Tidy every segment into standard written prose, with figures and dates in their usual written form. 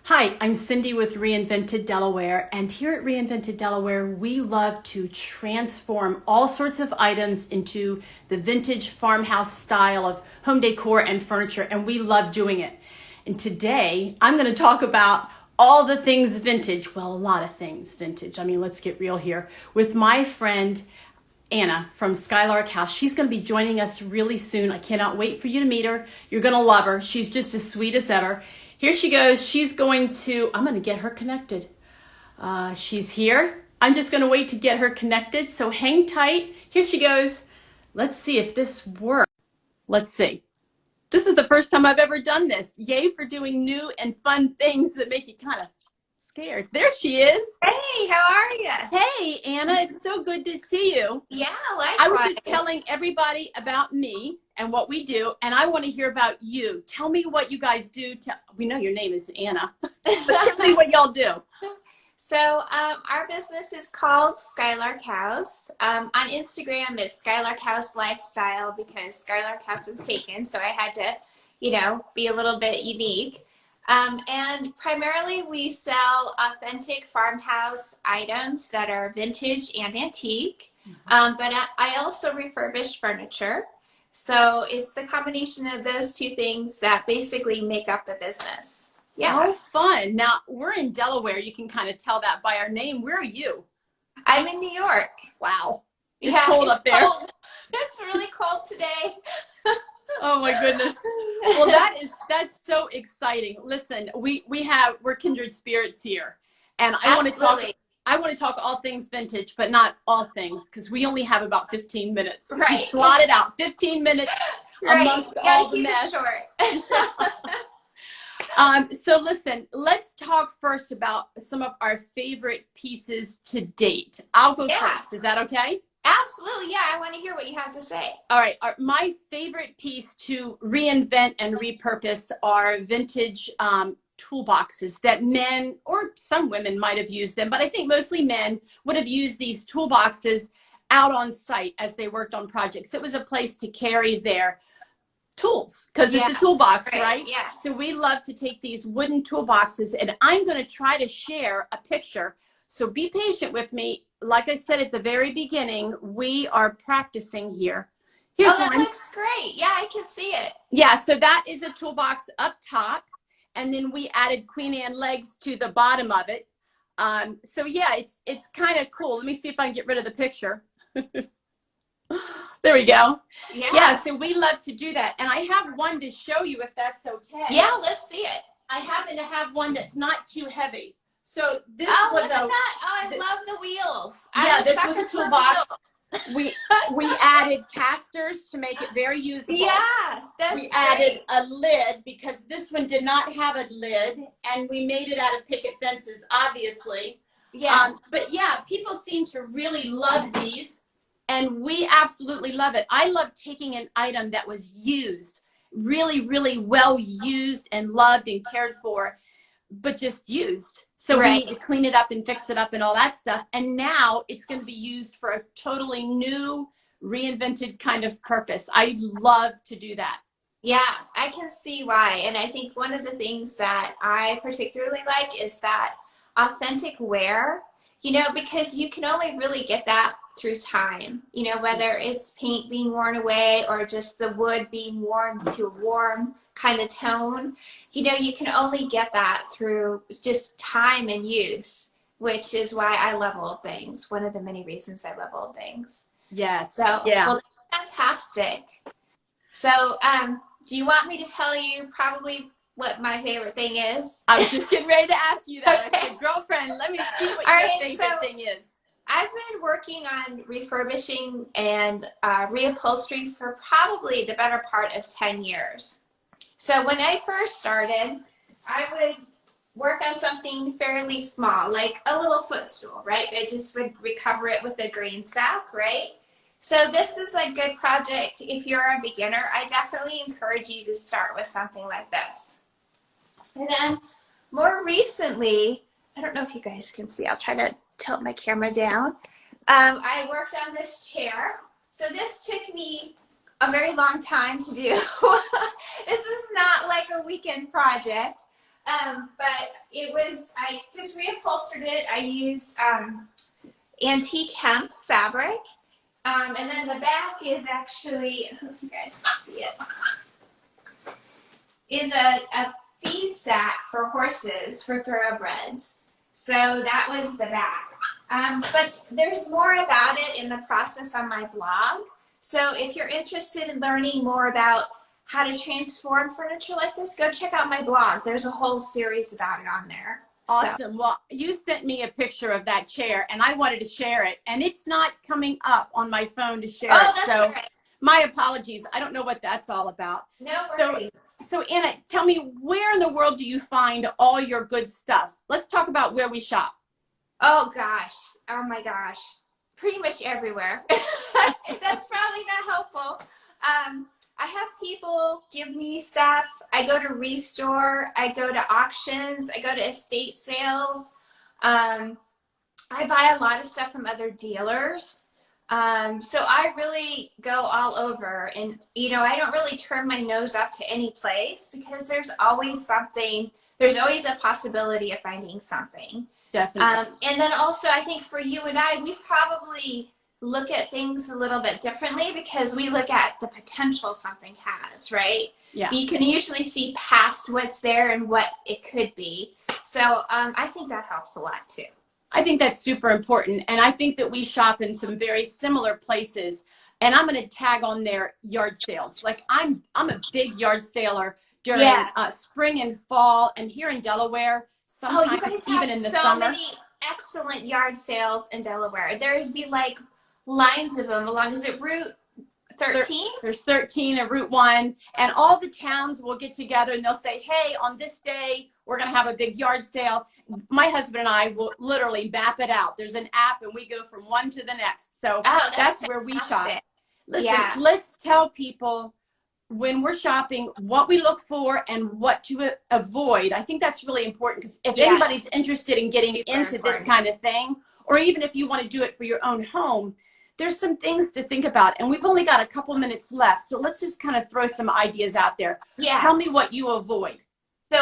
Hi, I'm Cindy with Reinvented Delaware, and here at Reinvented Delaware, we love to transform all sorts of items into the vintage farmhouse style of home decor and furniture, and we love doing it. And today, I'm going to talk about all the things vintage. Well, a lot of things vintage. I mean, let's get real here. With my friend Anna from Skylark House. She's going to be joining us really soon. I cannot wait for you to meet her. You're going to love her. She's just as sweet as ever. Here she goes. I'm going to get her connected. She's here. I'm just going to wait to get her connected. So hang tight. Here she goes. Let's see if this works. Let's see. This is the first time I've ever done this. Yay for doing new and fun things that make you kind of scared. There she is. Hey, how are you? Hey, Anna, it's so good to see you. Yeah, likewise. I was just telling everybody about me and what we do, and I want to hear about you. Tell me what you guys do. We know your name is Anna, but tell me what y'all do. So our business is called Skylark House. On Instagram, it's Skylark House Lifestyle because Skylark House was taken, so I had to, be a little bit unique. And primarily we sell authentic farmhouse items that are vintage and antique, but I also refurbish furniture. So it's the combination of those two things that basically make up the business. Yeah. Oh, fun. Now, we're in Delaware. You can kind of tell that by our name. Where are you? I'm in New York. Wow. It's cold up there. Cold. It's really cold today. Oh my goodness. Well, that's so exciting. Listen, we're kindred spirits here. And I want to talk all things vintage, but not all things, because we only have about 15 minutes. Right. Slot it out. 15 minutes amongst all the mess. Keep it short. So listen, let's talk first about some of our favorite pieces to date. I'll go first. Is that okay? Absolutely. Yeah, I want to hear what you have to say. All right. My favorite piece to reinvent and repurpose are vintage toolboxes that men or some women might have used them, but I think mostly men would have used these toolboxes out on site as they worked on projects. It was a place to carry their tools because it's a toolbox, right? Yeah. So we love to take these wooden toolboxes, and I'm going to try to share a picture. So be patient with me. Like I said at the very beginning, we are practicing here. Here's that one. looks great. Yeah, I can see it. Yeah, so that is a toolbox up top, and then we added Queen Anne legs to the bottom of it. So yeah, it's kind of cool. Let me see if I can get rid of the picture. There we go. Yeah, so we love to do that. And I have one to show you if that's okay. Yeah, let's see it. I happen to have one that's not too heavy. So this look at that. Oh, I love the wheels. This was a toolbox. We added casters to make it very usable. Yeah, we added a lid because this one did not have a lid, and we made it out of picket fences, obviously. Yeah. But yeah, people seem to really love these, and we absolutely love it. I love taking an item that was used, really, really well used and loved and cared for, but just used. So we need to clean it up and fix it up and all that stuff. And now it's going to be used for a totally new, reinvented kind of purpose. I love to do that. Yeah, I can see why. And I think one of the things that I particularly like is that authentic wear, because you can only really get that through time, whether it's paint being worn away or just the wood being worn to a warm kind of tone, you can only get that through just time and use, which is why I love old things. One of the many reasons I love old things. Yes. So, yeah. Well, fantastic. So, do you want me to tell you probably what my favorite thing is? I was just getting ready to ask you that. Okay. I said, girlfriend, let me see what All your right, favorite thing is. I've been working on refurbishing and reupholstery for probably the better part of 10 years. So when I first started, I would work on something fairly small, like a little footstool, right? I just would recover it with a grain sack, right? So this is a good project. If you're a beginner, I definitely encourage you to start with something like this. And then more recently, I don't know if you guys can see, I'll try to tilt my camera down. I worked on this chair. So this took me a very long time to do. This is not like a weekend project. But I just reupholstered it. I used antique hemp fabric. And then the back is actually, I don't know if you guys can see it, is a feed sack for horses, for thoroughbreds. So that was the back. But there's more about it in the process on my blog. So if you're interested in learning more about how to transform furniture like this, go check out my blog. There's a whole series about it on there. Awesome. So. Well, you sent me a picture of that chair and I wanted to share it, and it's not coming up on my phone to share it. That's so right. My apologies. I don't know what that's all about. No worries. So Anna, tell me, where in the world do you find all your good stuff? Let's talk about where we shop. Oh gosh. Oh my gosh. Pretty much everywhere. That's probably not helpful. I have people give me stuff. I go to Restore. I go to auctions. I go to estate sales. I buy a lot of stuff from other dealers. So I really go all over, and I don't really turn my nose up to any place because there's always something. There's always a possibility of finding something. Definitely. And then also, I think for you and I, we probably look at things a little bit differently because we look at the potential something has, right? Yeah. You can usually see past what's there and what it could be. So I think that helps a lot too. I think that's super important. And I think that we shop in some very similar places. And I'm going to tag on their yard sales. Like I'm a big yard saler during spring and fall. And here in Delaware, sometimes you guys even have in the so summer. many excellent yard sales in Delaware. There'd be like lines of them along, is it Route 13? There's 13 at Route 1, and all the towns will get together and they'll say, hey, on this day, we're going to have a big yard sale. My husband and I will literally map it out. There's an app and we go from one to the next. So that's where we shop. Listen, let's tell people when we're shopping what we look for and what to avoid. I think that's really important because if anybody's interested in getting into this kind of thing, or even if you want to do it for your own home, there's some things to think about, and we've only got a couple minutes left, so let's just kind of throw some ideas out there. Yeah. Tell me what you avoid. So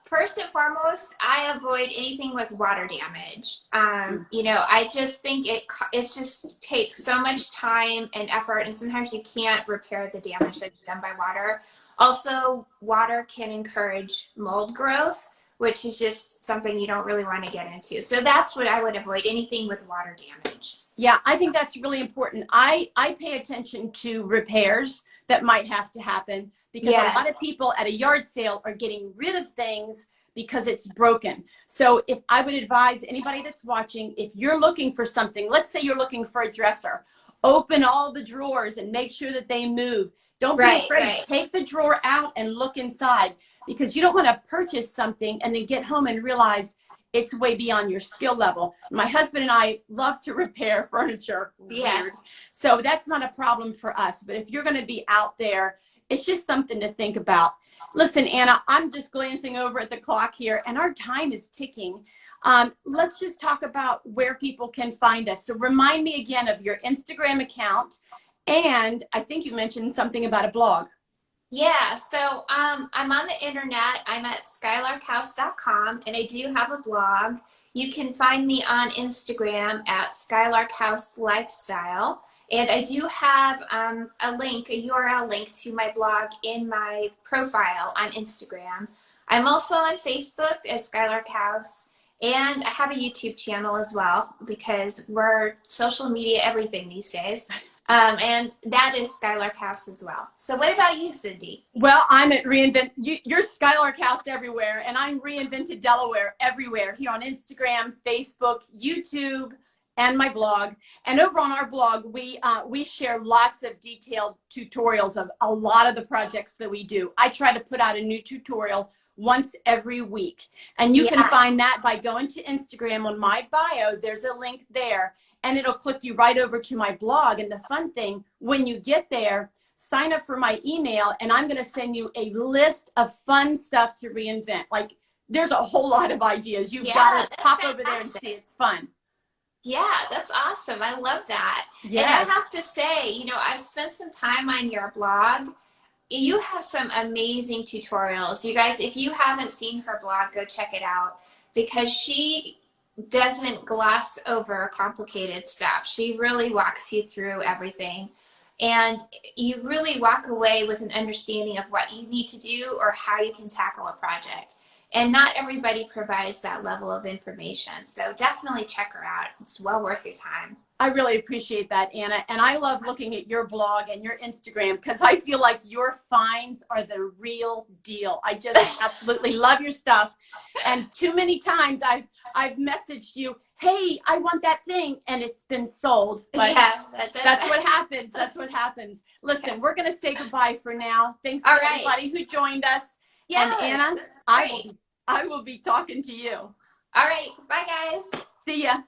first and foremost, I avoid anything with water damage. I just think it just takes so much time and effort, and sometimes you can't repair the damage that's done by water. Also, water can encourage mold growth, which is just something you don't really want to get into. So that's what I would avoid, anything with water damage. Yeah, I think that's really important. I pay attention to repairs that might have to happen because a lot of people at a yard sale are getting rid of things because it's broken. So if I would advise anybody that's watching, if you're looking for something, let's say you're looking for a dresser, open all the drawers and make sure that they move. Don't be afraid. Right. Take the drawer out and look inside, because you don't want to purchase something and then get home and realize it's way beyond your skill level. My husband and I love to repair furniture. Weird. So that's not a problem for us. But if you're going to be out there, it's just something to think about. Listen, Anna, I'm just glancing over at the clock here and our time is ticking. Let's just talk about where people can find us. So remind me again of your Instagram account. And I think you mentioned something about a blog. Yeah, so I'm on the internet. I'm at skylarkhouse.com, and I do have a blog. You can find me on Instagram at skylarkhouselifestyle, and I do have a URL link to my blog in my profile on Instagram. I'm also on Facebook as Skylark House, and I have a YouTube channel as well because we're social media everything these days. And that is Skylark House as well. So what about you, Cindy? Well, I'm at you're Skylark House everywhere, and I'm Reinvented Delaware everywhere, here on Instagram, Facebook, YouTube, and my blog. And over on our blog, we share lots of detailed tutorials of a lot of the projects that we do. I try to put out a new tutorial once every week. And you can find that by going to Instagram. On my bio, there's a link there. And it'll click you right over to my blog. And the fun thing, when you get there, sign up for my email, and I'm going to send you a list of fun stuff to reinvent. Like, there's a whole lot of ideas. You've got to pop over there and see. It's fun. Yeah, that's awesome. I love that. Yes. And I have to say, I've spent some time on your blog. you have some amazing tutorials. You guys, if you haven't seen her blog, go check it out because she doesn't gloss over complicated stuff. She really walks you through everything. And you really walk away with an understanding of what you need to do or how you can tackle a project. And not everybody provides that level of information. So definitely check her out. It's well worth your time. I really appreciate that, Anna. And I love looking at your blog and your Instagram because I feel like your finds are the real deal. I just absolutely love your stuff. And too many times I've messaged you, hey, I want that thing, and it's been sold. But yeah, that's what happens. That's what happens. Listen, we're going to say goodbye for now. Thanks to everybody who joined us. Yes, and Anna, I will be talking to you. All right. Bye, guys. See ya.